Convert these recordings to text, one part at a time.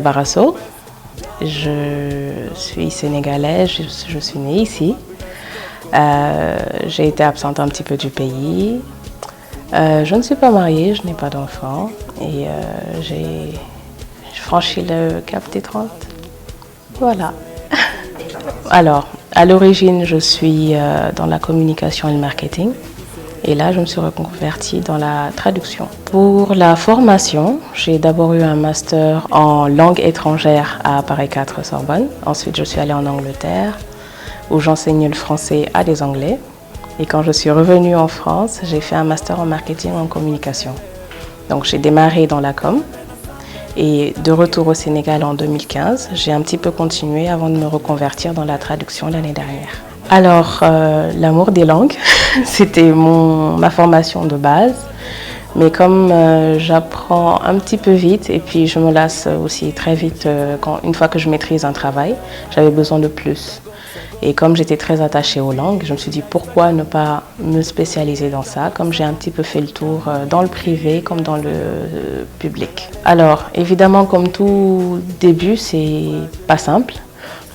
Barasso, je suis sénégalaise, je suis née ici. J'ai été absente un petit peu du pays. Je ne suis pas mariée, je n'ai pas d'enfant et j'ai franchi le cap des 30. Voilà. Alors, à l'origine, je suis dans la communication et le marketing. Et là, je me suis reconvertie dans la traduction. Pour la formation, j'ai d'abord eu un master en langue étrangère à Paris 4 Sorbonne. Ensuite, je suis allée en Angleterre, où j'enseignais le français à des Anglais. Et quand je suis revenue en France, j'ai fait un master en marketing et en communication. Donc, j'ai démarré dans la com. Et de retour au Sénégal en 2015, j'ai un petit peu continué avant de me reconvertir dans la traduction l'année dernière. Alors, l'amour des langues, c'était ma formation de base. Mais comme j'apprends un petit peu vite et puis je me lasse aussi très vite une fois que je maîtrise un travail, j'avais besoin de plus. Et comme j'étais très attachée aux langues, je me suis dit pourquoi ne pas me spécialiser dans ça, comme j'ai un petit peu fait le tour dans le privé comme dans le public. Alors, évidemment, comme tout début, c'est pas simple,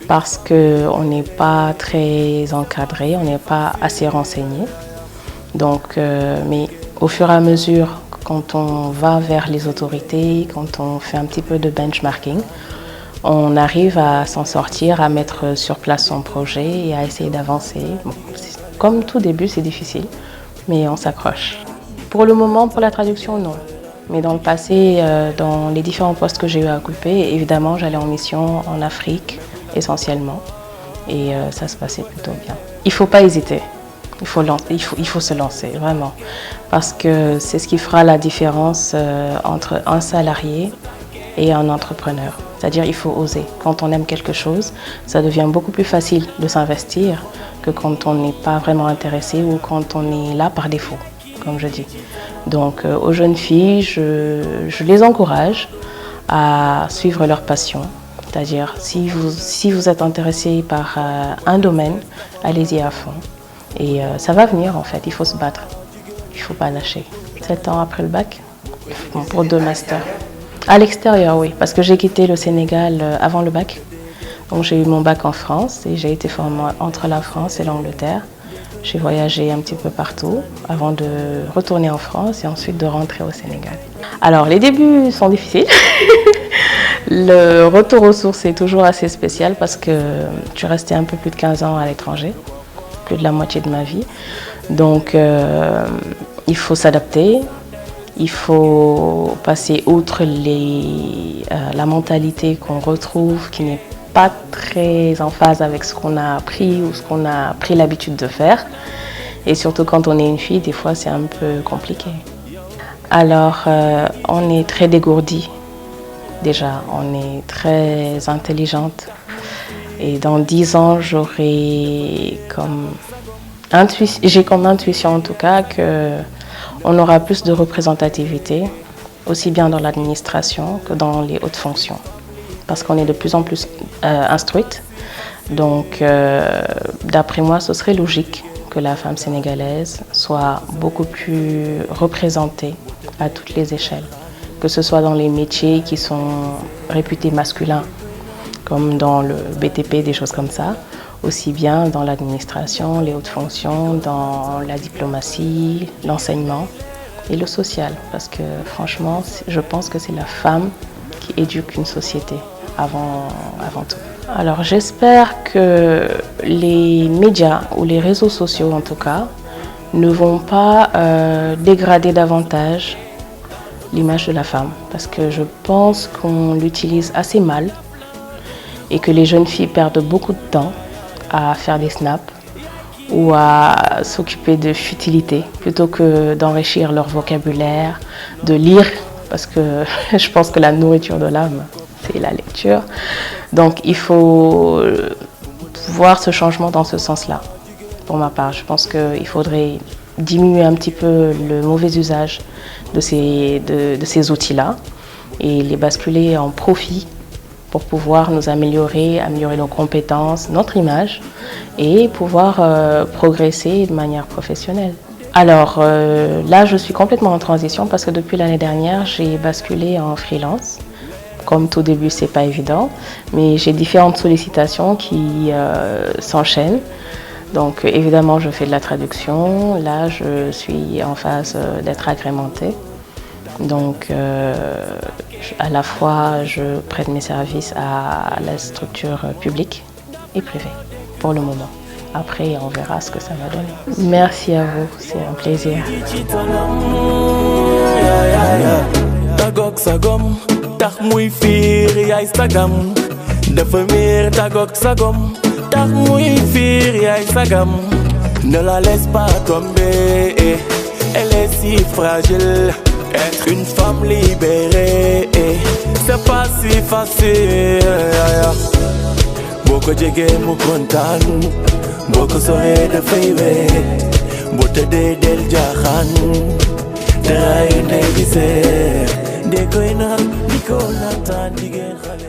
parce qu'on n'est pas très encadré, on n'est pas assez renseigné. Donc, mais au fur et à mesure, quand on va vers les autorités, quand on fait un petit peu de benchmarking, on arrive à s'en sortir, à mettre sur place son projet et à essayer d'avancer. Bon, comme tout début, c'est difficile, mais on s'accroche. Pour le moment, pour la traduction, non. Mais dans le passé, dans les différents postes que j'ai eu à occuper, évidemment, j'allais en mission en Afrique, essentiellement. Et ça se passait plutôt bien. Il ne faut pas hésiter. Il faut se lancer, vraiment. Parce que c'est ce qui fera la différence entre un salarié et un entrepreneur. C'est-à-dire il faut oser. Quand on aime quelque chose, ça devient beaucoup plus facile de s'investir que quand on n'est pas vraiment intéressé ou quand on est là par défaut, comme je dis. Donc aux jeunes filles, je les encourage à suivre leur passion. C'est-à-dire si vous êtes intéressé par un domaine, allez-y à fond. Et ça va venir en fait, il faut se battre, il ne faut pas lâcher. 7 ans après le bac, pour 2 masters. À l'extérieur, oui, parce que j'ai quitté le Sénégal avant le bac. Donc j'ai eu mon bac en France et j'ai été formée entre la France et l'Angleterre. J'ai voyagé un petit peu partout avant de retourner en France et ensuite de rentrer au Sénégal. Alors les débuts sont difficiles. Le retour aux sources est toujours assez spécial parce que je suis restée un peu plus de 15 ans à l'étranger, plus de la moitié de ma vie. Donc il faut s'adapter. Il faut passer outre la mentalité qu'on retrouve qui n'est pas très en phase avec ce qu'on a appris ou ce qu'on a pris l'habitude de faire. Et surtout quand on est une fille, des fois c'est un peu compliqué. Alors on est très dégourdi déjà, on est très intelligente. Et dans 10 ans, j'ai comme intuition en tout cas qu'on aura plus de représentativité, aussi bien dans l'administration que dans les hautes fonctions, parce qu'on est de plus en plus instruite. Donc, d'après moi, ce serait logique que la femme sénégalaise soit beaucoup plus représentée à toutes les échelles, que ce soit dans les métiers qui sont réputés masculins, comme dans le BTP, des choses comme ça, aussi bien dans l'administration, les hautes fonctions, dans la diplomatie, l'enseignement et le social. Parce que franchement, je pense que c'est la femme qui éduque une société avant tout. Alors j'espère que les médias ou les réseaux sociaux en tout cas ne vont pas dégrader davantage l'image de la femme. Parce que je pense qu'on l'utilise assez mal et que les jeunes filles perdent beaucoup de temps à faire des snaps ou à s'occuper de futilités plutôt que d'enrichir leur vocabulaire, de lire, parce que je pense que la nourriture de l'âme, c'est la lecture. Donc il faut voir ce changement dans ce sens-là. Pour ma part, je pense qu'il faudrait diminuer un petit peu le mauvais usage de ces outils-là et les basculer en profit pour pouvoir nous améliorer nos compétences, notre image et pouvoir progresser de manière professionnelle. Alors là, je suis complètement en transition parce que depuis l'année dernière, j'ai basculé en freelance Comme tout début, c'est pas évident, mais j'ai différentes sollicitations qui s'enchaînent. Donc évidemment, je fais de la traduction. Là, je suis en phase d'être agrémentée. Donc à la fois, je prête mes services à la structure publique et privée pour le moment. Après, on verra ce que ça va donner. Merci à vous, c'est un plaisir. Ne la laisse pas tomber, elle est si fragile. Être une femme libérée, c'est pas si facile. Boko jege mu kontaan, boko sore da fay wéet, bo tëddee del jaaxaan, te raay ndey bi seet, de koy naan di ko nataan jigéen xale.